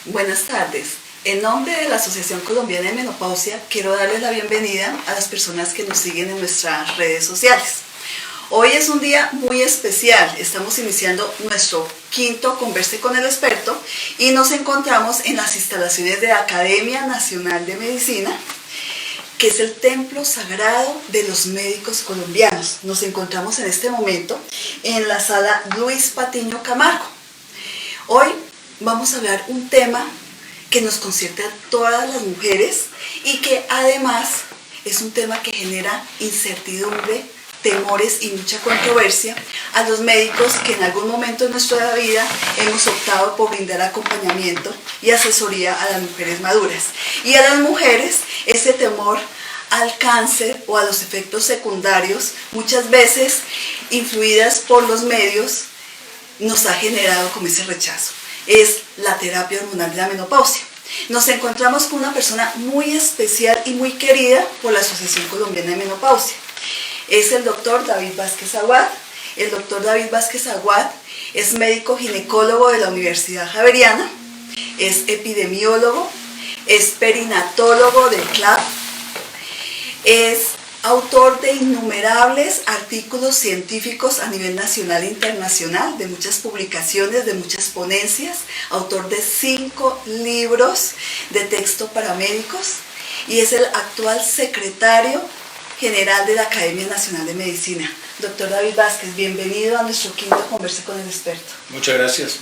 Buenas tardes. En nombre de la Asociación Colombiana de Menopausia, quiero darles la bienvenida a las personas que nos siguen en nuestras redes sociales. Hoy es un día muy especial. Estamos iniciando nuestro quinto Converse con el Experto y nos encontramos en las instalaciones de la Academia Nacional de Medicina, que es el templo sagrado de los médicos colombianos. Nos encontramos en este momento en la sala Luis Patiño Camargo. Hoy vamos a hablar un tema que nos concierne a todas las mujeres y que además es un tema que genera incertidumbre, temores y mucha controversia a los médicos que en algún momento de nuestra vida hemos optado por brindar acompañamiento y asesoría a las mujeres maduras. Y a las mujeres ese temor al cáncer o a los efectos secundarios, muchas veces influidas por los medios, nos ha generado como ese rechazo. Es la terapia hormonal de la menopausia. Nos encontramos con una persona muy especial y muy querida por la Asociación Colombiana de Menopausia. Es el doctor David Vázquez Aguad. El doctor David Vázquez Aguad es médico ginecólogo de la Universidad Javeriana, es epidemiólogo, es perinatólogo del CLAP, es autor de innumerables artículos científicos a nivel nacional e internacional, de muchas publicaciones, de muchas ponencias, autor de 5 libros de texto para médicos y es el actual secretario general de la Academia Nacional de Medicina. Doctor David Vázquez, bienvenido a nuestro quinto Converse con el Experto. Muchas gracias,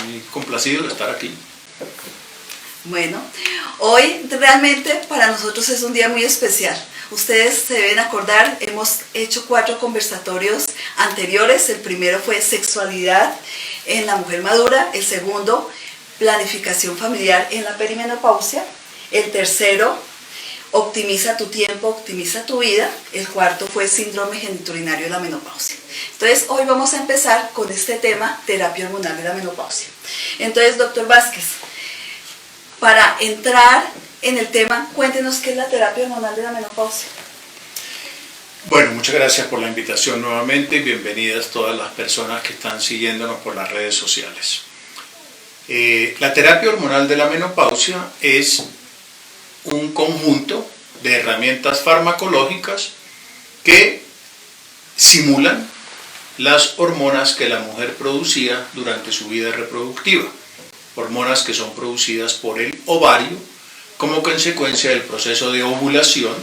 muy complacido de estar aquí. Bueno, hoy realmente para nosotros es un día muy especial. Ustedes se deben acordar, hemos hecho 4 conversatorios anteriores. El primero fue sexualidad en la mujer madura, el segundo, planificación familiar en la perimenopausia, el tercero, optimiza tu tiempo, optimiza tu vida, el cuarto fue síndrome genitourinario de la menopausia. Entonces hoy vamos a empezar con este tema, terapia hormonal de la menopausia. Entonces, doctor Vázquez, para entrar en el tema, cuéntenos qué es la terapia hormonal de la menopausia. Bueno, muchas gracias por la invitación nuevamente y bienvenidas todas las personas que están siguiéndonos por las redes sociales. La terapia hormonal de la menopausia es un conjunto de herramientas farmacológicas que simulan las hormonas que la mujer producía durante su vida reproductiva, hormonas que son producidas por el ovario como consecuencia del proceso de ovulación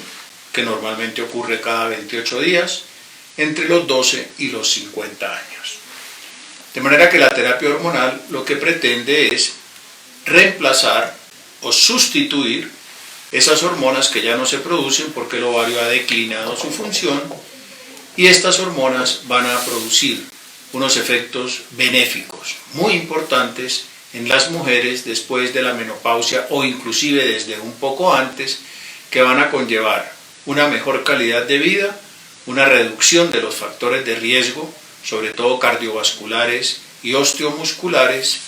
que normalmente ocurre cada 28 días entre los 12 y los 50 años. De manera que la terapia hormonal lo que pretende es reemplazar o sustituir esas hormonas que ya no se producen porque el ovario ha declinado su función y estas hormonas van a producir unos efectos benéficos muy importantes en las mujeres después de la menopausia o inclusive desde un poco antes, que van a conllevar una mejor calidad de vida, una reducción de los factores de riesgo, sobre todo cardiovasculares y osteomusculares,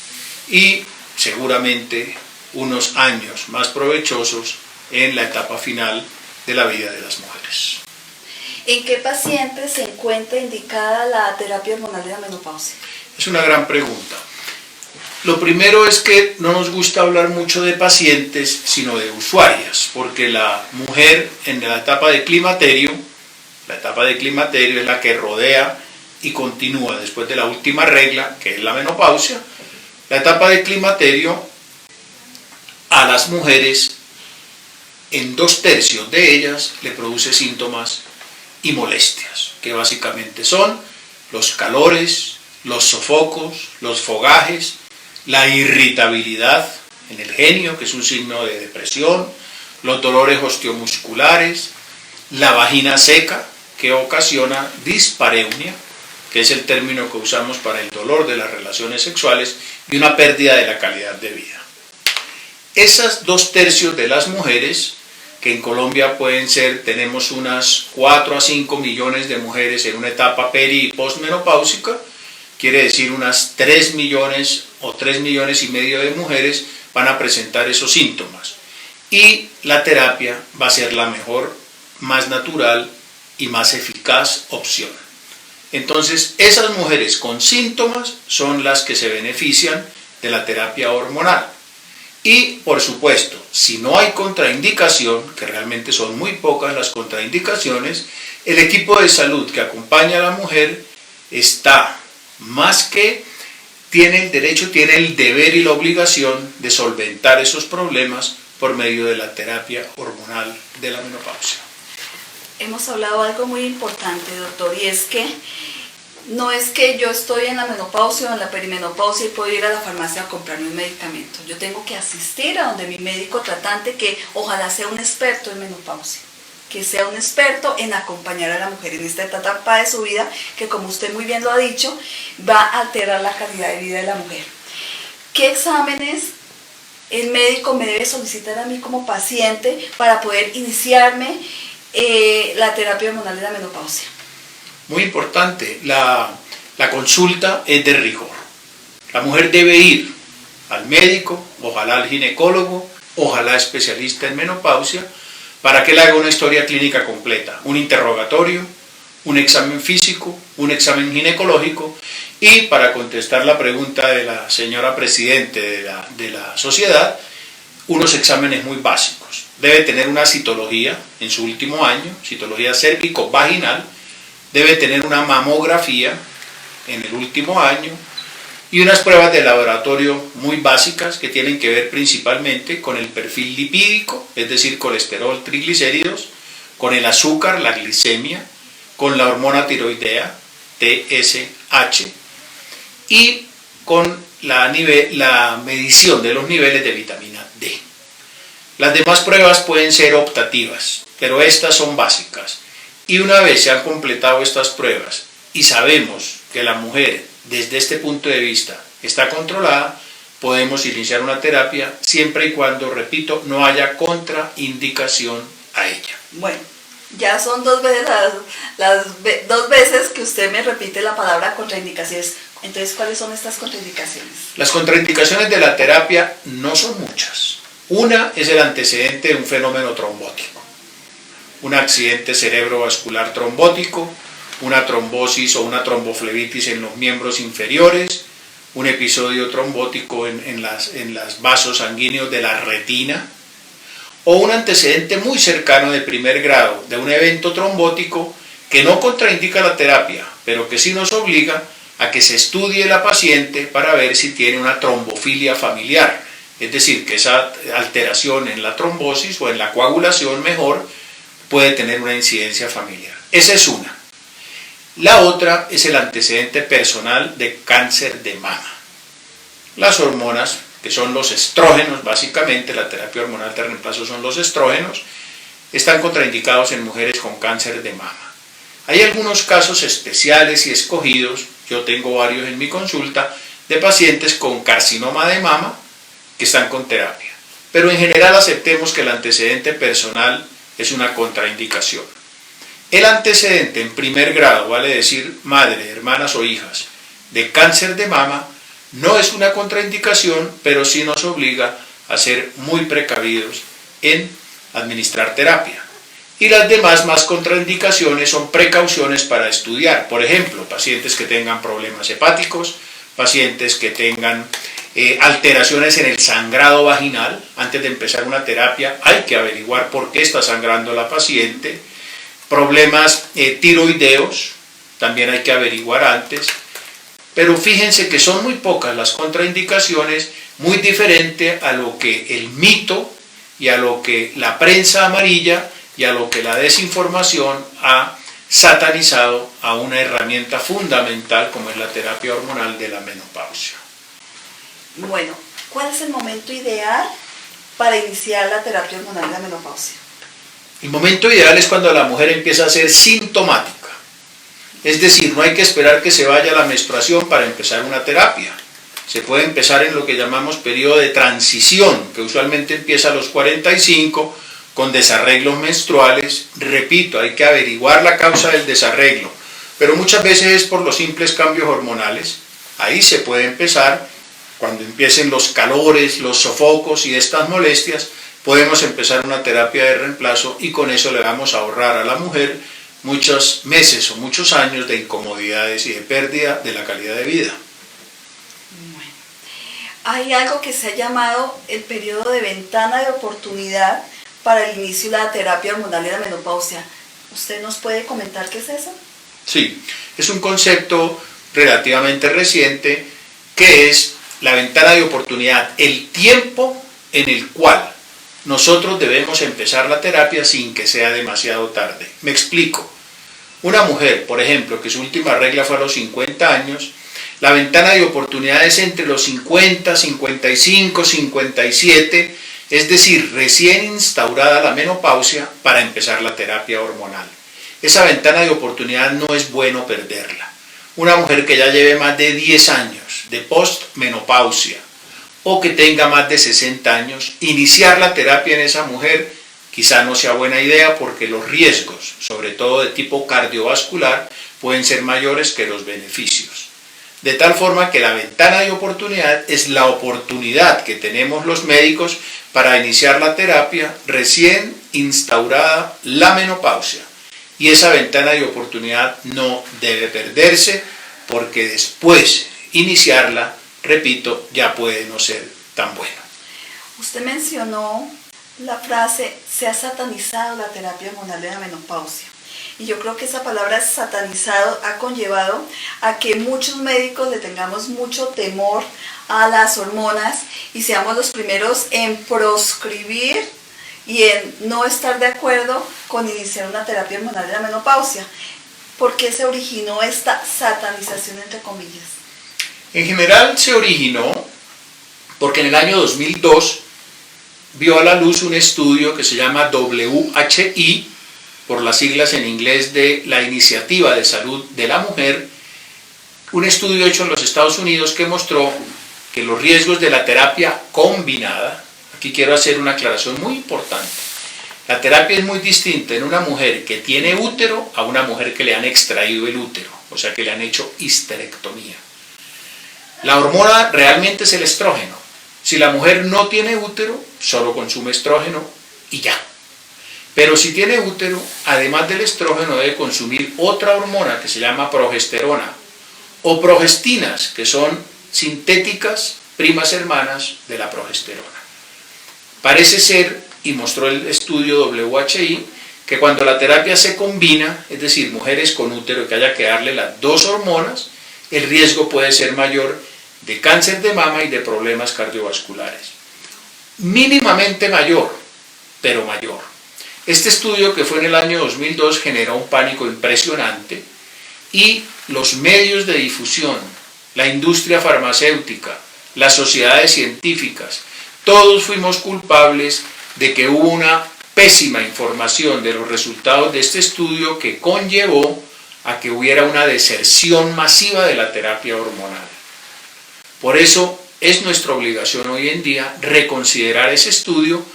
y seguramente unos años más provechosos en la etapa final de la vida de las mujeres. ¿En qué pacientes se encuentra indicada la terapia hormonal de la menopausia? Es una gran pregunta. Lo primero es que no nos gusta hablar mucho de pacientes, sino de usuarias, porque la mujer en la etapa de climaterio es la que rodea y continúa después de la última regla, que es la menopausia. La etapa de climaterio a las mujeres, en 2/3 de ellas, le produce síntomas y molestias, que básicamente son los calores, los sofocos, los fogajes, la irritabilidad en el genio, que es un signo de depresión, los dolores osteomusculares, la vagina seca, que ocasiona dispareunia, que es el término que usamos para el dolor de las relaciones sexuales, y una pérdida de la calidad de vida. Esas 2/3 de las mujeres, que en Colombia pueden ser, tenemos unas 4 a 5 millones de mujeres en una etapa peri y postmenopáusica, quiere decir unas 3 millones o 3 millones y medio de mujeres van a presentar esos síntomas. Y la terapia va a ser la mejor, más natural y más eficaz opción. Entonces, esas mujeres con síntomas son las que se benefician de la terapia hormonal. Y, por supuesto, si no hay contraindicación, que realmente son muy pocas las contraindicaciones, el equipo de salud que acompaña a la mujer está más que tiene el derecho, tiene el deber y la obligación de solventar esos problemas por medio de la terapia hormonal de la menopausia. Hemos hablado algo muy importante, doctor, y es que no es que yo estoy en la menopausia o en la perimenopausia y puedo ir a la farmacia a comprarme un medicamento. Yo tengo que asistir a donde mi médico tratante, que ojalá sea un experto en menopausia, que sea un experto en acompañar a la mujer en esta etapa de su vida, que como usted muy bien lo ha dicho, va a alterar la calidad de vida de la mujer. ¿Qué exámenes el médico me debe solicitar a mí como paciente para poder iniciarme la terapia hormonal de la menopausia? Muy importante, la consulta es de rigor. La mujer debe ir al médico, ojalá al ginecólogo, ojalá especialista en menopausia, para que le haga una historia clínica completa, un interrogatorio, un examen físico, un examen ginecológico y, para contestar la pregunta de la señora presidente de la sociedad, unos exámenes muy básicos. Debe tener una citología en su último año, citología cérvico-vaginal, debe tener una mamografía en el último año y unas pruebas de laboratorio muy básicas que tienen que ver principalmente con el perfil lipídico, es decir, colesterol, triglicéridos, con el azúcar, la glicemia, con la hormona tiroidea, TSH, y con la medición de los niveles de vitamina D. Las demás pruebas pueden ser optativas, pero estas son básicas. Y una vez se han completado estas pruebas y sabemos que la mujer desde este punto de vista está controlada, podemos iniciar una terapia siempre y cuando, repito, no haya contraindicación a ella. Bueno, ya son dos veces dos veces que usted me repite la palabra contraindicaciones. Entonces, ¿cuáles son estas contraindicaciones? Las contraindicaciones de la terapia no son muchas. Una es el antecedente de un fenómeno trombótico, un accidente cerebrovascular trombótico, una trombosis o una tromboflebitis en los miembros inferiores, un episodio trombótico en los vasos sanguíneos de la retina, o un antecedente muy cercano de primer grado de un evento trombótico que no contraindica la terapia, pero que sí nos obliga a que se estudie la paciente para ver si tiene una trombofilia familiar, es decir, que esa alteración en la trombosis o en la coagulación mejor puede tener una incidencia familiar. Esa es una. La otra es el antecedente personal de cáncer de mama. Las hormonas, que son los estrógenos, básicamente la terapia hormonal de reemplazo son los estrógenos, están contraindicados en mujeres con cáncer de mama. Hay algunos casos especiales y escogidos, yo tengo varios en mi consulta, de pacientes con carcinoma de mama que están con terapia. Pero en general aceptemos que el antecedente personal es una contraindicación. El antecedente en primer grado, vale decir madre, hermanas o hijas, de cáncer de mama, no es una contraindicación, pero sí nos obliga a ser muy precavidos en administrar terapia. Y las demás más contraindicaciones son precauciones para estudiar. Por ejemplo, pacientes que tengan problemas hepáticos, pacientes que tengan alteraciones en el sangrado vaginal. Antes de empezar una terapia hay que averiguar por qué está sangrando la paciente. Problemas tiroideos, también hay que averiguar antes. Pero fíjense que son muy pocas las contraindicaciones, muy diferente a lo que el mito y a lo que la prensa amarilla y a lo que la desinformación ha satanizado a una herramienta fundamental como es la terapia hormonal de la menopausia. Bueno, ¿cuál es el momento ideal para iniciar la terapia hormonal de la menopausia? El momento ideal es cuando la mujer empieza a ser sintomática. Es decir, no hay que esperar que se vaya la menstruación para empezar una terapia. Se puede empezar en lo que llamamos periodo de transición, que usualmente empieza a los 45, con desarreglos menstruales. Repito, hay que averiguar la causa del desarreglo, pero muchas veces es por los simples cambios hormonales. Ahí se puede empezar, cuando empiecen los calores, los sofocos y estas molestias, podemos empezar una terapia de reemplazo y con eso le vamos a ahorrar a la mujer muchos meses o muchos años de incomodidades y de pérdida de la calidad de vida. Bueno, hay algo que se ha llamado el periodo de ventana de oportunidad para el inicio de la terapia hormonal de la menopausia. ¿Usted nos puede comentar qué es eso? Sí, es un concepto relativamente reciente que es la ventana de oportunidad, el tiempo en el cual nosotros debemos empezar la terapia sin que sea demasiado tarde. Me explico. Una mujer, por ejemplo, que su última regla fue a los 50 años, la ventana de oportunidad es entre los 50, 55, 57, es decir, recién instaurada la menopausia para empezar la terapia hormonal. Esa ventana de oportunidad no es bueno perderla. Una mujer que ya lleve más de 10 años de postmenopausia o que tenga más de 60 años, iniciar la terapia en esa mujer quizá no sea buena idea porque los riesgos, sobre todo de tipo cardiovascular, pueden ser mayores que los beneficios. De tal forma que la ventana de oportunidad es la oportunidad que tenemos los médicos para iniciar la terapia recién instaurada la menopausia. Y esa ventana de oportunidad no debe perderse porque después iniciarla, repito, ya puede no ser tan bueno. Usted mencionó la frase, se ha satanizado la terapia hormonal de la menopausia. Y yo creo que esa palabra satanizado ha conllevado a que muchos médicos le tengamos mucho temor a las hormonas y seamos los primeros en proscribir y en no estar de acuerdo con iniciar una terapia hormonal de la menopausia. ¿Por qué se originó esta satanización entre comillas? En general se originó porque en el año 2002 vio a la luz un estudio que se llama WHI, por las siglas en inglés de la Iniciativa de Salud de la Mujer, un estudio hecho en los Estados Unidos que mostró que los riesgos de la terapia combinada, aquí quiero hacer una aclaración muy importante, la terapia es muy distinta en una mujer que tiene útero a una mujer que le han extraído el útero, o sea que le han hecho histerectomía. La hormona realmente es el estrógeno. Si la mujer no tiene útero, solo consume estrógeno y ya. Pero si tiene útero, además del estrógeno debe consumir otra hormona que se llama progesterona o progestinas, que son sintéticas primas hermanas de la progesterona. Parece ser, y mostró el estudio WHI, que cuando la terapia se combina, es decir, mujeres con útero que haya que darle las dos hormonas, el riesgo puede ser mayor de cáncer de mama y de problemas cardiovasculares. Mínimamente mayor, pero mayor. Este estudio, que fue en el año 2002, generó un pánico impresionante y los medios de difusión, la industria farmacéutica, las sociedades científicas, todos fuimos culpables de que hubo una pésima información de los resultados de este estudio que conllevó a que hubiera una deserción masiva de la terapia hormonal. Por eso es nuestra obligación hoy en día reconsiderar ese estudio,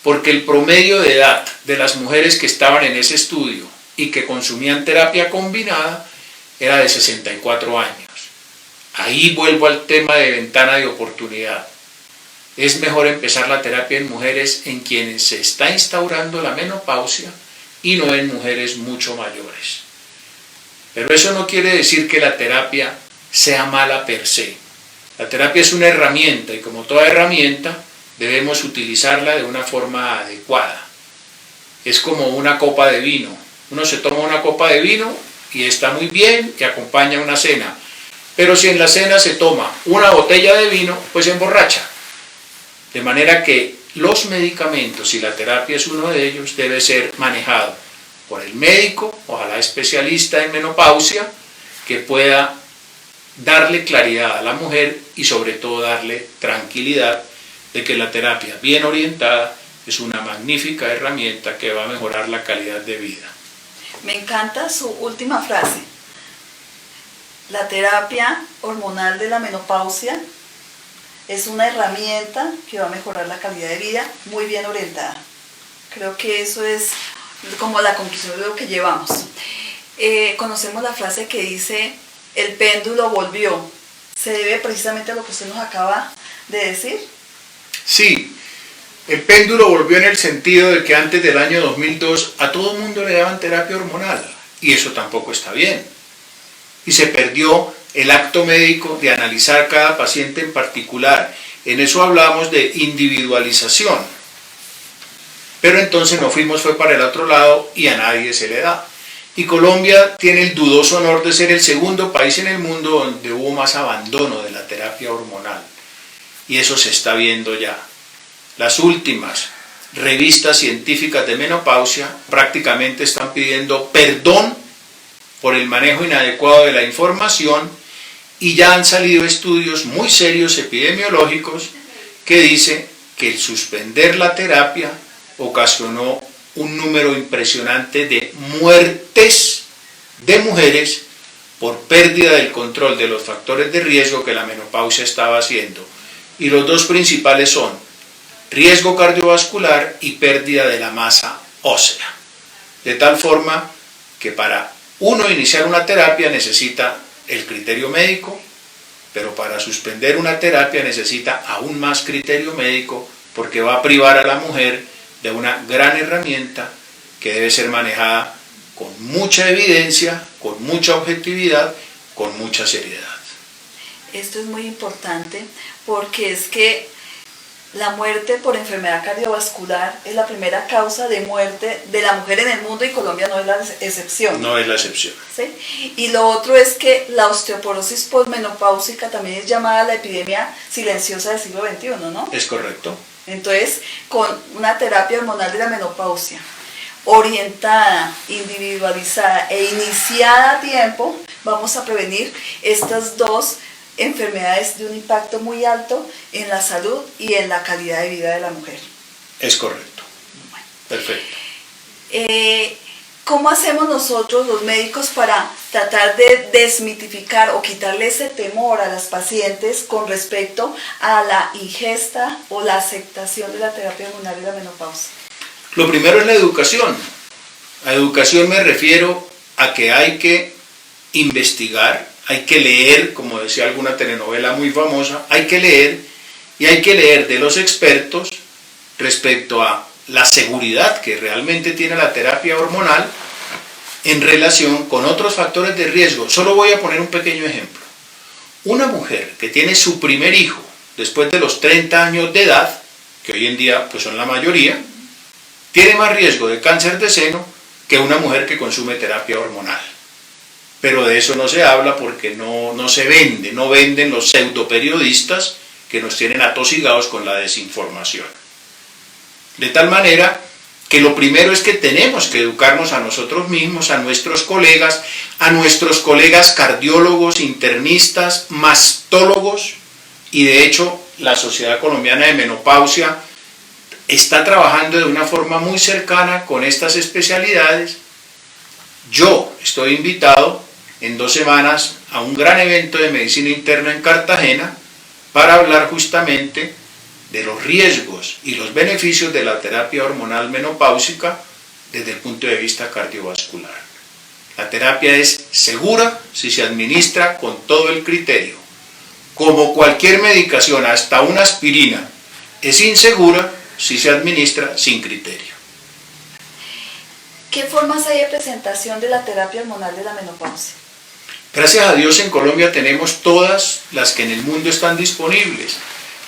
porque el promedio de edad de las mujeres que estaban en ese estudio y que consumían terapia combinada era de 64 años. Ahí vuelvo al tema de ventana de oportunidad. Es mejor empezar la terapia en mujeres en quienes se está instaurando la menopausia y no en mujeres mucho mayores. Pero eso no quiere decir que la terapia sea mala per se. La terapia es una herramienta y como toda herramienta debemos utilizarla de una forma adecuada. Es como una copa de vino. Uno se toma una copa de vino y está muy bien y acompaña una cena. Pero si en la cena se toma una botella de vino, pues se emborracha. De manera que los medicamentos, y la terapia es uno de ellos, debe ser manejado por el médico, ojalá especialista en menopausia, que pueda darle claridad a la mujer y sobre todo darle tranquilidad de que la terapia bien orientada es una magnífica herramienta que va a mejorar la calidad de vida. Me encanta su última frase. La terapia hormonal de la menopausia es una herramienta que va a mejorar la calidad de vida muy bien orientada. Creo que eso es como la conclusión de lo que llevamos. Conocemos la frase que dice, el péndulo volvió. ¿Se debe precisamente a lo que usted nos acaba de decir? Sí, el péndulo volvió en el sentido de que antes del año 2002 a todo el mundo le daban terapia hormonal y eso tampoco está bien. Y se perdió el acto médico de analizar cada paciente en particular, en eso hablamos de individualización. Pero entonces nos fuimos, fue para el otro lado y a nadie se le da. Y Colombia tiene el dudoso honor de ser el segundo país en el mundo donde hubo más abandono de la terapia hormonal. Y eso se está viendo ya. Las últimas revistas científicas de menopausia prácticamente están pidiendo perdón por el manejo inadecuado de la información y ya han salido estudios muy serios epidemiológicos que dicen que el suspender la terapia ocasionó un número impresionante de muertes de mujeres por pérdida del control de los factores de riesgo que la menopausia estaba haciendo. Y los dos principales son riesgo cardiovascular y pérdida de la masa ósea. De tal forma que para uno iniciar una terapia necesita el criterio médico, pero para suspender una terapia necesita aún más criterio médico porque va a privar a la mujer de una gran herramienta que debe ser manejada con mucha evidencia, con mucha objetividad, con mucha seriedad. Esto es muy importante porque es que la muerte por enfermedad cardiovascular es la primera causa de muerte de la mujer en el mundo y Colombia no es la excepción. No es la excepción. ¿Sí? Y lo otro es que la osteoporosis posmenopáusica también es llamada la epidemia silenciosa del siglo XXI, ¿no? Es correcto. Entonces, con una terapia hormonal de la menopausia orientada, individualizada e iniciada a tiempo, vamos a prevenir estas dos enfermedades de un impacto muy alto en la salud y en la calidad de vida de la mujer. Es correcto. Bueno. Perfecto. ¿Cómo hacemos nosotros los médicos para tratar de desmitificar o quitarle ese temor a las pacientes con respecto a la ingesta o la aceptación de la terapia hormonal de la menopausia? Lo primero es la educación. A educación me refiero a que hay que investigar, hay que leer, como decía alguna telenovela muy famosa, hay que leer y hay que leer de los expertos respecto a la seguridad que realmente tiene la terapia hormonal en relación con otros factores de riesgo. Solo voy a poner un pequeño ejemplo. Una mujer que tiene su primer hijo después de los 30 años de edad, que hoy en día pues son la mayoría, tiene más riesgo de cáncer de seno que una mujer que consume terapia hormonal. Pero de eso no se habla porque no se vende, no venden los pseudoperiodistas que nos tienen atosigados con la desinformación. De tal manera que lo primero es que tenemos que educarnos a nosotros mismos, a nuestros colegas cardiólogos, internistas, mastólogos, y de hecho la Sociedad Colombiana de Menopausia está trabajando de una forma muy cercana con estas especialidades. Yo estoy invitado en 2 semanas a un gran evento de medicina interna en Cartagena para hablar justamente de los riesgos y los beneficios de la terapia hormonal menopáusica desde el punto de vista cardiovascular. La terapia es segura si se administra con todo el criterio. Como cualquier medicación, hasta una aspirina, es insegura si se administra sin criterio. ¿Qué formas hay de presentación de la terapia hormonal de la menopausia? Gracias a Dios en Colombia tenemos todas las que en el mundo están disponibles.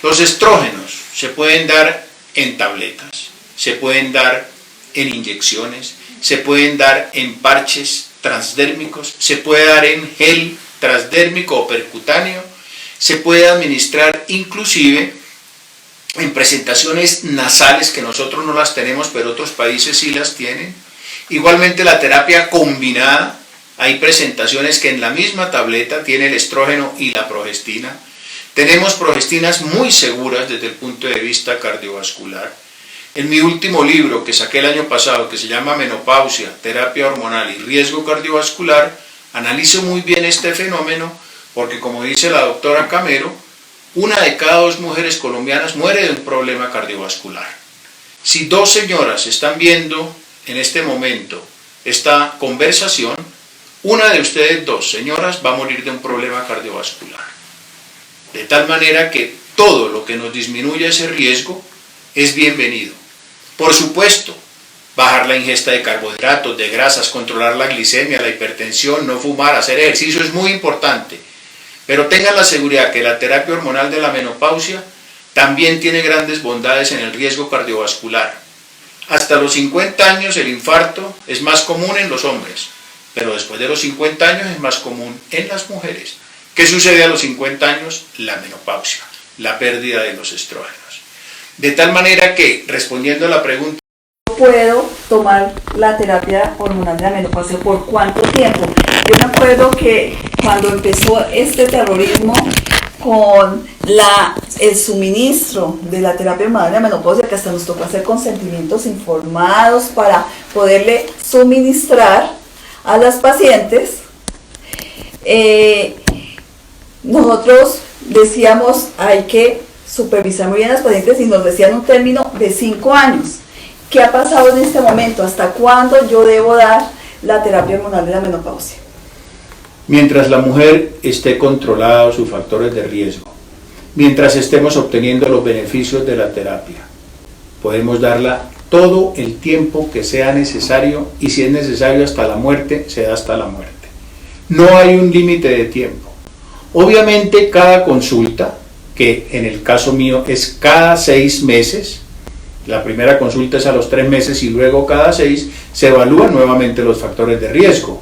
Los estrógenos se pueden dar en tabletas, se pueden dar en inyecciones, se pueden dar en parches transdérmicos, se puede dar en gel transdérmico o percutáneo, se puede administrar inclusive en presentaciones nasales que nosotros no las tenemos, pero otros países sí las tienen. Igualmente la terapia combinada, hay presentaciones que en la misma tableta tiene el estrógeno y la progestina. Tenemos progestinas muy seguras desde el punto de vista cardiovascular. En mi último libro que saqué el año pasado, que se llama Menopausia, Terapia Hormonal y Riesgo Cardiovascular, analizo muy bien este fenómeno porque, como dice la doctora Camero, 1 de cada 2 mujeres colombianas muere de un problema cardiovascular. Si 2 señoras están viendo en este momento esta conversación, una de ustedes 2 señoras va a morir de un problema cardiovascular. De tal manera que todo lo que nos disminuya ese riesgo es bienvenido. Por supuesto, bajar la ingesta de carbohidratos, de grasas, controlar la glicemia, la hipertensión, no fumar, hacer ejercicio es muy importante. Pero tengan la seguridad que la terapia hormonal de la menopausia También tiene grandes bondades en el riesgo cardiovascular. Hasta los 50 años el infarto es más común en los hombres, pero después de los 50 años es más común en las mujeres. ¿Qué sucede a los 50 años? La menopausia, la pérdida de los estrógenos. De tal manera que, respondiendo a la pregunta, ¿puedo tomar la terapia hormonal de la menopausia por cuánto tiempo? Yo me acuerdo que cuando empezó este terrorismo con el suministro de la terapia hormonal de la menopausia, que hasta nos tocó hacer consentimientos informados para poderle suministrar a las pacientes, nosotros decíamos hay que supervisar muy bien a las pacientes y nos decían un término de 5 años. ¿Qué ha pasado en este momento? ¿Hasta cuándo yo debo dar la terapia hormonal de la menopausia? Mientras la mujer esté controlada sus factores de riesgo, mientras estemos obteniendo los beneficios de la terapia, podemos darla todo el tiempo que sea necesario y si es necesario hasta la muerte, se da hasta la muerte. No hay un límite de tiempo. Obviamente cada consulta, que en el caso mío es cada 6 meses, la primera consulta es a los 3 meses y luego cada 6, se evalúan nuevamente los factores de riesgo.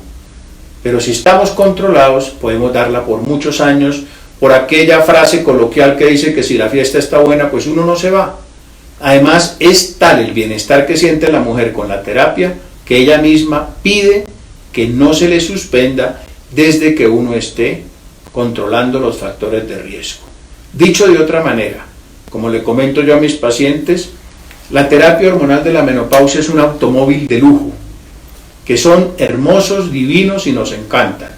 Pero si estamos controlados, podemos darla por muchos años, por aquella frase coloquial que dice que si la fiesta está buena, pues uno no se va. Además, es tal el bienestar que siente la mujer con la terapia, que ella misma pide que no se le suspenda desde que uno esté controlando los factores de riesgo. Dicho de otra manera, como le comento yo a mis pacientes, la terapia hormonal de la menopausia es un automóvil de lujo, que son hermosos, divinos y nos encantan,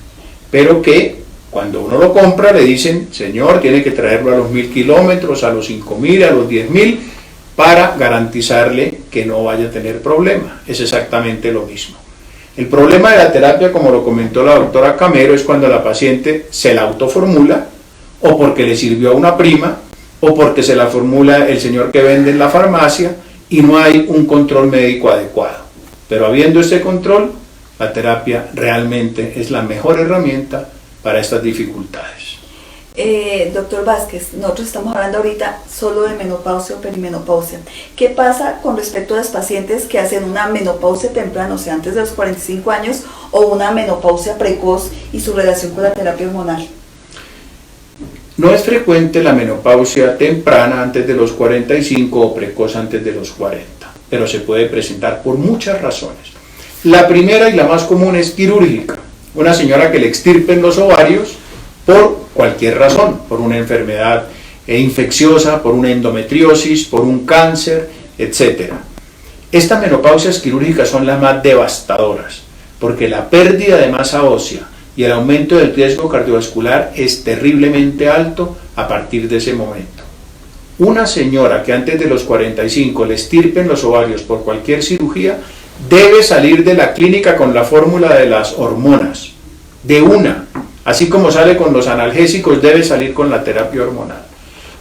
pero que cuando uno lo compra le dicen, señor, tiene que traerlo a los 1000 kilómetros, a los 5000, a los 10.000, para garantizarle que no vaya a tener problema. Es exactamente lo mismo. El problema de la terapia, como lo comentó la doctora Camero, es cuando la paciente se la autoformula, o porque le sirvió a una prima, o porque se la formula el señor que vende en la farmacia, y no hay un control médico adecuado. Pero habiendo ese control, la terapia realmente es la mejor herramienta para estas dificultades. Doctor Vázquez, nosotros estamos hablando ahorita solo de menopausia o perimenopausia. ¿Qué pasa con respecto a las pacientes que hacen una menopausia temprana, o sea, antes de los 45 años, o una menopausia precoz y su relación con la terapia hormonal? No es frecuente la menopausia temprana antes de los 45 o precoz antes de los 40, pero se puede presentar por muchas razones. La primera y la más común es quirúrgica. Una señora que le extirpen los ovarios por cualquier razón, por una enfermedad infecciosa, por una endometriosis, por un cáncer, etc. Estas menopausias quirúrgicas son las más devastadoras, porque la pérdida de masa ósea y el aumento del riesgo cardiovascular es terriblemente alto a partir de ese momento. Una señora que antes de los 45 le extirpen los ovarios por cualquier cirugía debe salir de la clínica con la fórmula de las hormonas, de una, así como sale con los analgésicos, debe salir con la terapia hormonal.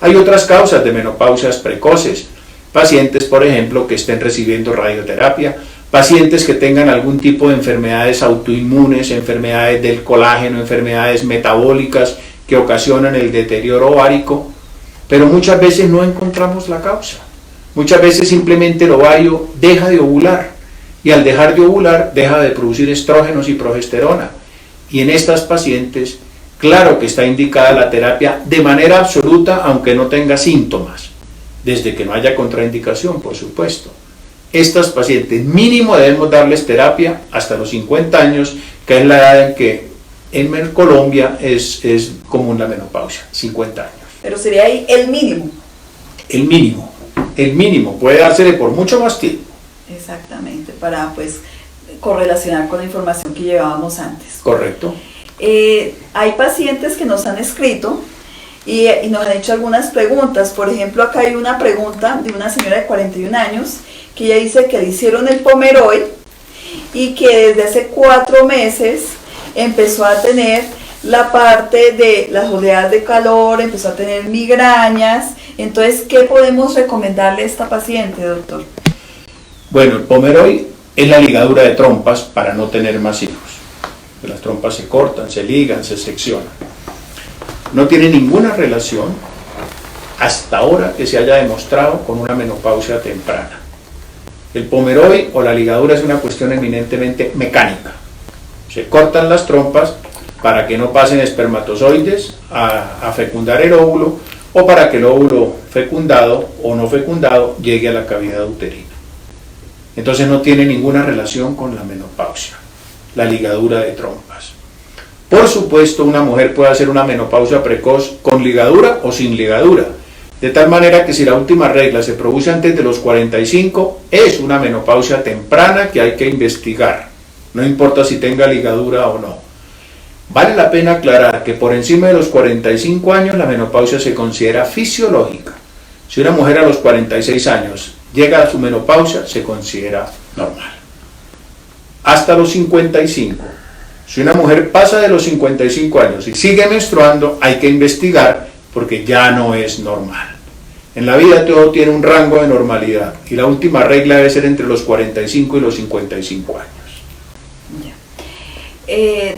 Hay otras causas de menopausias precoces, pacientes, por ejemplo, que estén recibiendo radioterapia, pacientes que tengan algún tipo de enfermedades autoinmunes, enfermedades del colágeno, enfermedades metabólicas que ocasionan el deterioro ovárico, pero muchas veces no encontramos la causa. Muchas veces simplemente el ovario deja de ovular y al dejar de ovular deja de producir estrógenos y progesterona. Y en estas pacientes, claro que está indicada la terapia de manera absoluta, aunque no tenga síntomas, desde que no haya contraindicación, por supuesto. Estas pacientes mínimo debemos darles terapia hasta los 50 años, que es la edad en que en Colombia es común la menopausia, 50 años. Pero sería ahí el mínimo. El mínimo, puede dársele por mucho más tiempo. Exactamente, para pues correlacionar con la información que llevábamos antes. Correcto. Hay pacientes que nos han escrito y nos han hecho algunas preguntas. Por ejemplo, acá hay una pregunta de una señora de 41 años que ella dice que le hicieron el Pomeroy y que desde hace 4 meses empezó a tener la parte de las oleadas de calor, empezó a tener migrañas. Entonces, ¿qué podemos recomendarle a esta paciente, doctor? Bueno, el Pomeroy es la ligadura de trompas para no tener más hijos. Las trompas se cortan, se ligan, se seccionan. No tiene ninguna relación hasta ahora que se haya demostrado con una menopausia temprana. El Pomeroy o la ligadura es una cuestión eminentemente mecánica. Se cortan las trompas para que no pasen espermatozoides a fecundar el óvulo o para que el óvulo fecundado o no fecundado llegue a la cavidad uterina. Entonces no tiene ninguna relación con la menopausia, la ligadura de trompas. Por supuesto, una mujer puede hacer una menopausia precoz con ligadura o sin ligadura, de tal manera que si la última regla se produce antes de los 45, es una menopausia temprana que hay que investigar, no importa si tenga ligadura o no. Vale la pena aclarar que por encima de los 45 años la menopausia se considera fisiológica. Si una mujer a los 46 años llega a su menopausia, se considera normal. Hasta los 55. Si una mujer pasa de los 55 años y sigue menstruando, hay que investigar porque ya no es normal. En la vida todo tiene un rango de normalidad y la última regla debe ser entre los 45 y los 55 años.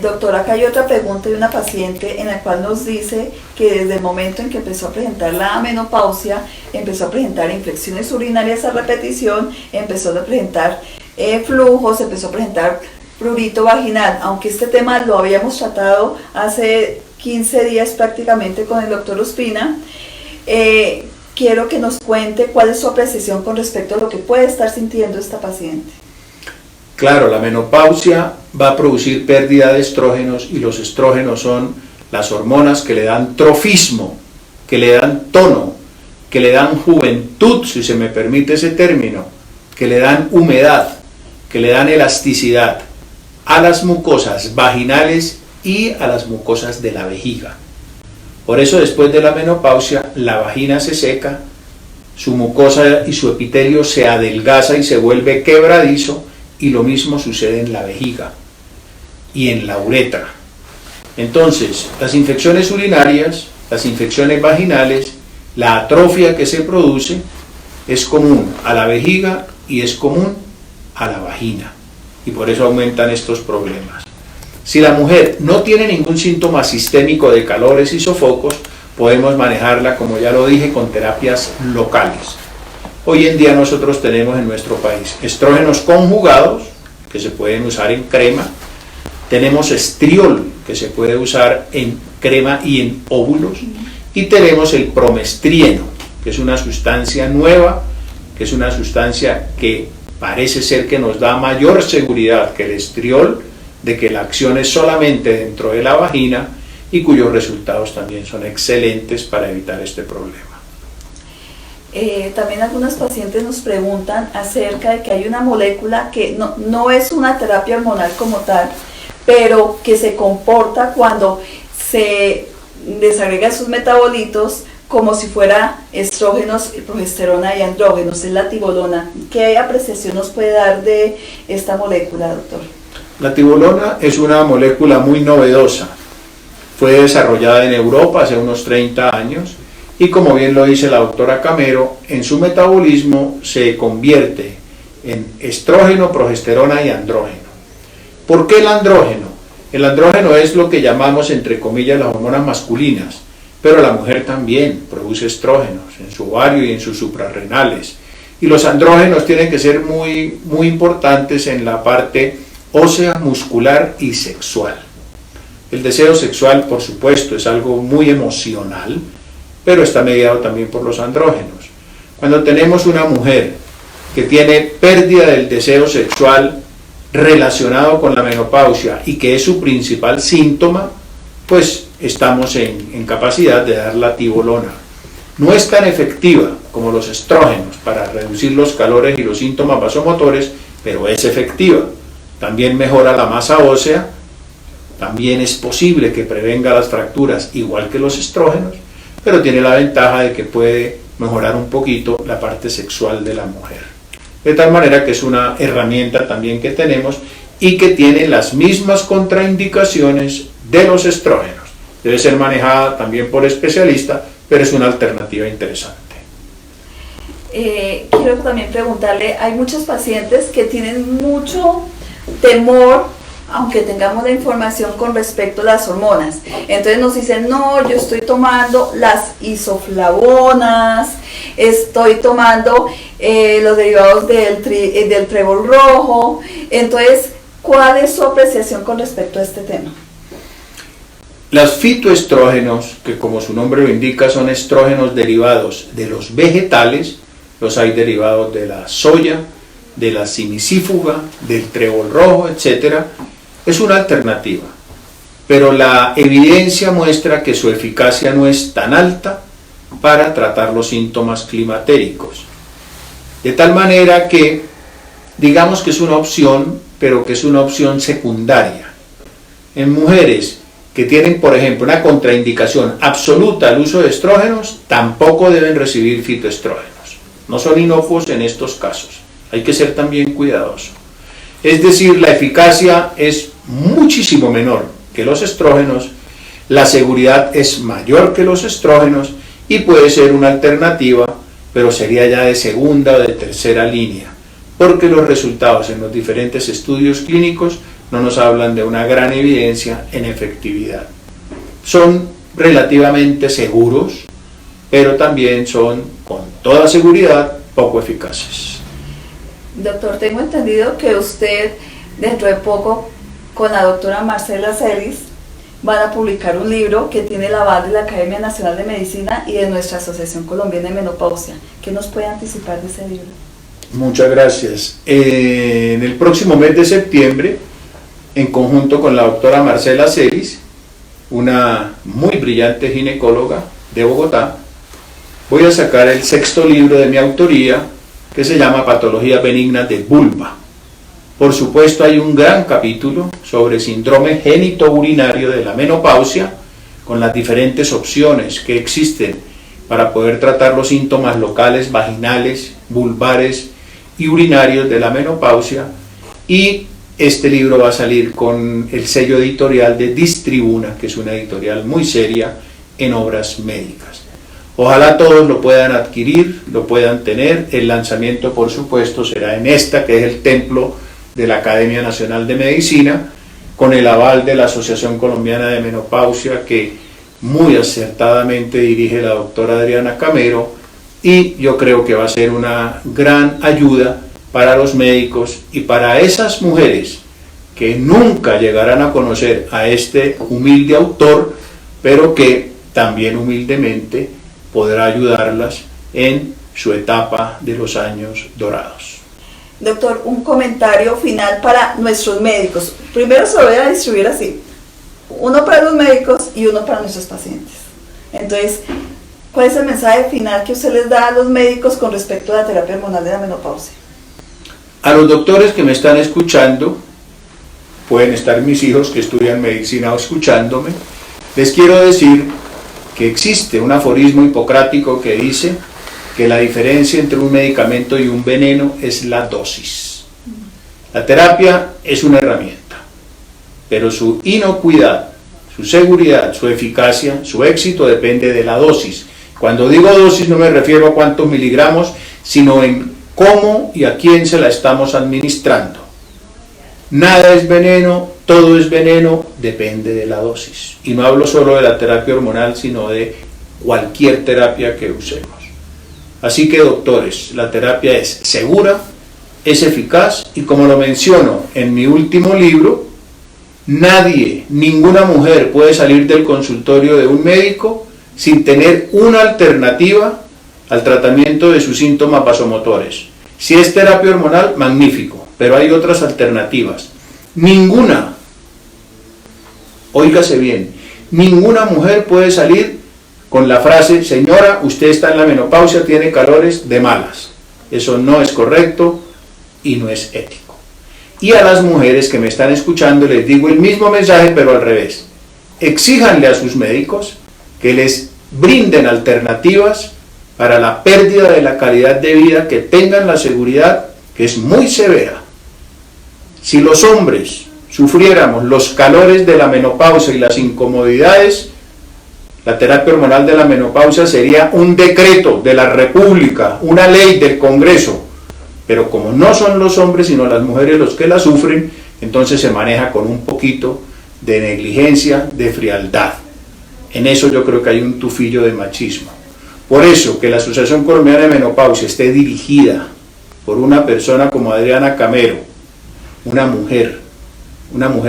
Doctor, acá hay otra pregunta de una paciente en la cual nos dice que desde el momento en que empezó a presentar la menopausia, empezó a presentar infecciones urinarias a repetición, empezó a presentar flujos, empezó a presentar prurito vaginal, aunque este tema lo habíamos tratado hace 15 días prácticamente con el doctor Ospina. Quiero que nos cuente cuál es su apreciación con respecto a lo que puede estar sintiendo esta paciente. Claro, la menopausia va a producir pérdida de estrógenos y los estrógenos son las hormonas que le dan trofismo, que le dan tono, que le dan juventud, si se me permite ese término, que le dan humedad, que le dan elasticidad a las mucosas vaginales y a las mucosas de la vejiga. Por eso después de la menopausia la vagina se seca, su mucosa y su epitelio se adelgaza y se vuelve quebradizo, y lo mismo sucede en la vejiga y en la uretra. Entonces, las infecciones urinarias, las infecciones vaginales, la atrofia que se produce es común a la vejiga y es común a la vagina, y por eso aumentan estos problemas. Si la mujer no tiene ningún síntoma sistémico de calores y sofocos, podemos manejarla, como ya lo dije, con terapias locales. Hoy en día nosotros tenemos en nuestro país estrógenos conjugados, que se pueden usar en crema, tenemos estriol, que se puede usar en crema y en óvulos, y tenemos el promestrieno, que es una sustancia nueva, que es una sustancia que parece ser que nos da mayor seguridad que el estriol, de que la acción es solamente dentro de la vagina y cuyos resultados también son excelentes para evitar este problema. También algunas pacientes nos preguntan acerca de que hay una molécula que no es una terapia hormonal como tal, pero que se comporta cuando se desagrega sus metabolitos como si fuera estrógenos, progesterona y andrógenos, es la tibolona. ¿Qué apreciación nos puede dar de esta molécula, doctor? La tibolona es una molécula muy novedosa. Fue desarrollada en Europa hace unos 30 años y, como bien lo dice la doctora Camero, en su metabolismo se convierte en estrógeno, progesterona y andrógeno. ¿Por qué el andrógeno? El andrógeno es lo que llamamos, entre comillas, las hormonas masculinas, pero la mujer también produce estrógenos en su ovario y en sus suprarrenales. Y los andrógenos tienen que ser muy importantes en la parte ósea, muscular y sexual. El deseo sexual, por supuesto, es algo muy emocional, pero está mediado también por los andrógenos. Cuando tenemos una mujer que tiene pérdida del deseo sexual relacionado con la menopausia y que es su principal síntoma, pues estamos en capacidad de dar la tibolona. No es tan efectiva como los estrógenos para reducir los calores y los síntomas vasomotores, pero es efectiva. También mejora la masa ósea, también es posible que prevenga las fracturas igual que los estrógenos, pero tiene la ventaja de que puede mejorar un poquito la parte sexual de la mujer. De tal manera que es una herramienta también que tenemos y que tiene las mismas contraindicaciones de los estrógenos. Debe ser manejada también por especialista, pero es una alternativa interesante. Quiero también preguntarle, hay muchos pacientes que tienen mucho temor aunque tengamos la información con respecto a las hormonas. Entonces nos dicen, no, yo estoy tomando las isoflavonas, estoy tomando los derivados del trébol rojo. Entonces, ¿cuál es su apreciación con respecto a este tema? Los fitoestrógenos, que como su nombre lo indica, son estrógenos derivados de los vegetales, los hay derivados de la soya, de la sinicífuga, del trébol rojo, etc., es una alternativa. Pero la evidencia muestra que su eficacia no es tan alta para tratar los síntomas climatéricos. De tal manera que, digamos que es una opción, pero que es una opción secundaria. En mujeres que tienen, por ejemplo, una contraindicación absoluta al uso de estrógenos, tampoco deben recibir fitoestrógenos. No son inocuos en estos casos. Hay que ser también cuidadoso. Es decir, la eficacia es muchísimo menor que los estrógenos, la seguridad es mayor que los estrógenos y puede ser una alternativa, pero sería ya de segunda o de tercera línea, porque los resultados en los diferentes estudios clínicos no nos hablan de una gran evidencia en efectividad. Son relativamente seguros, pero también son, con toda seguridad, poco eficaces. Doctor, tengo entendido que usted, dentro de poco, con la doctora Marcela Celis, van a publicar un libro que tiene el aval de la Academia Nacional de Medicina y de nuestra Asociación Colombiana de Menopausia. ¿Qué nos puede anticipar de ese libro? Muchas gracias. En el próximo mes de septiembre, en conjunto con la doctora Marcela Celis, una muy brillante ginecóloga de Bogotá, voy a sacar el 6º libro de mi autoría, que se llama Patologías benignas de vulva. Por supuesto, hay un gran capítulo sobre síndrome genitourinario de la menopausia, con las diferentes opciones que existen para poder tratar los síntomas locales, vaginales, vulvares y urinarios de la menopausia, y este libro va a salir con el sello editorial de Distribuna, que es una editorial muy seria en obras médicas. Ojalá todos lo puedan adquirir, lo puedan tener. El lanzamiento, por supuesto, será en esta, que es el templo de la Academia Nacional de Medicina, con el aval de la Asociación Colombiana de Menopausia, que muy acertadamente dirige la doctora Adriana Camero, y yo creo que va a ser una gran ayuda para los médicos y para esas mujeres que nunca llegarán a conocer a este humilde autor, pero que también humildemente podrá ayudarlas en su etapa de los años dorados. Doctor, un comentario final para nuestros médicos. Primero se lo voy a distribuir así: uno para los médicos y uno para nuestros pacientes. Entonces, ¿cuál es el mensaje final que usted les da a los médicos con respecto a la terapia hormonal de la menopausia? A los doctores que me están escuchando, pueden estar mis hijos que estudian medicina o escuchándome, les quiero decir que existe un aforismo hipocrático que dice que la diferencia entre un medicamento y un veneno es la dosis. La terapia es una herramienta, pero su inocuidad, su seguridad, su eficacia, su éxito depende de la dosis. Cuando digo dosis no me refiero a cuántos miligramos, sino en cómo y a quién se la estamos administrando. Nada es veneno, todo es veneno, depende de la dosis. Y no hablo solo de la terapia hormonal, sino de cualquier terapia que usemos. Así que, doctores, la terapia es segura, es eficaz, y como lo menciono en mi último libro, nadie, ninguna mujer puede salir del consultorio de un médico sin tener una alternativa al tratamiento de sus síntomas vasomotores. Si es terapia hormonal, magnífico, pero hay otras alternativas. Ninguna, óigase bien, ninguna mujer puede salir con la frase: señora, usted está en la menopausia, tiene calores, de malas. Eso no es correcto y no es ético. Y a las mujeres que me están escuchando les digo el mismo mensaje, pero al revés. Exíjanle a sus médicos que les brinden alternativas para la pérdida de la calidad de vida, que tengan la seguridad, que es muy severa. Si los hombres sufriéramos los calores de la menopausia y las incomodidades, la terapia hormonal de la menopausia sería un decreto de la República, una ley del Congreso. Pero como no son los hombres sino las mujeres los que la sufren, entonces se maneja con un poquito de negligencia, de frialdad. En eso yo creo que hay un tufillo de machismo. Por eso que la Asociación Colombiana de Menopausia esté dirigida por una persona como Adriana Camero, una mujer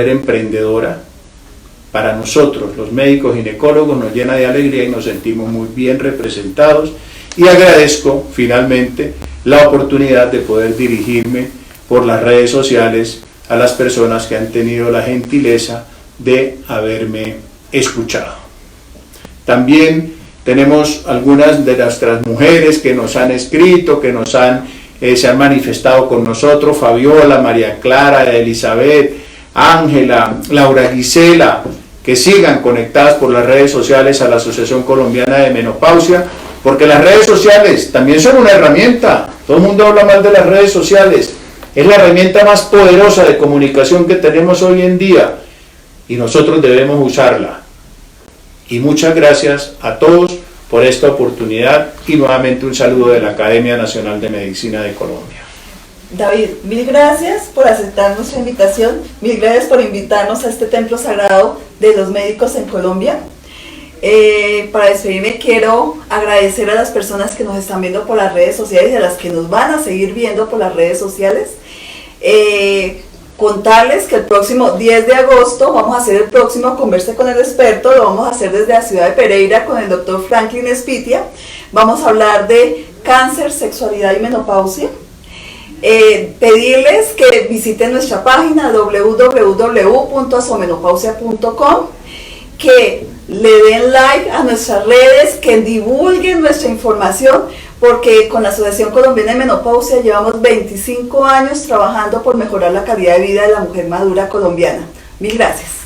emprendedora, para nosotros, los médicos ginecólogos, nos llena de alegría y nos sentimos muy bien representados, y agradezco finalmente la oportunidad de poder dirigirme por las redes sociales a las personas que han tenido la gentileza de haberme escuchado. También tenemos algunas de nuestras mujeres que nos han escrito, que se han manifestado con nosotros: Fabiola, María Clara, Elizabeth, Ángela, Laura Gisela, que sigan conectadas por las redes sociales a la Asociación Colombiana de Menopausia, porque las redes sociales también son una herramienta. Todo el mundo habla mal de las redes sociales, es la herramienta más poderosa de comunicación que tenemos hoy en día y nosotros debemos usarla. Y muchas gracias a todos por esta oportunidad y nuevamente un saludo de la Academia Nacional de Medicina de Colombia. David, mil gracias por aceptar nuestra invitación, mil gracias por invitarnos a este templo sagrado de los médicos en Colombia. Para despedirme quiero agradecer a las personas que nos están viendo por las redes sociales y a las que nos van a seguir viendo por las redes sociales. Contarles que el próximo 10 de agosto vamos a hacer el próximo Converse con el Experto, lo vamos a hacer desde la ciudad de Pereira con el doctor Franklin Espitia. Vamos a hablar de cáncer, sexualidad y menopausia. Pedirles que visiten nuestra página www.asomenopausia.com, que le den like a nuestras redes, que divulguen nuestra información, porque con la Asociación Colombiana de Menopausia llevamos 25 años trabajando por mejorar la calidad de vida de la mujer madura colombiana. Mil gracias.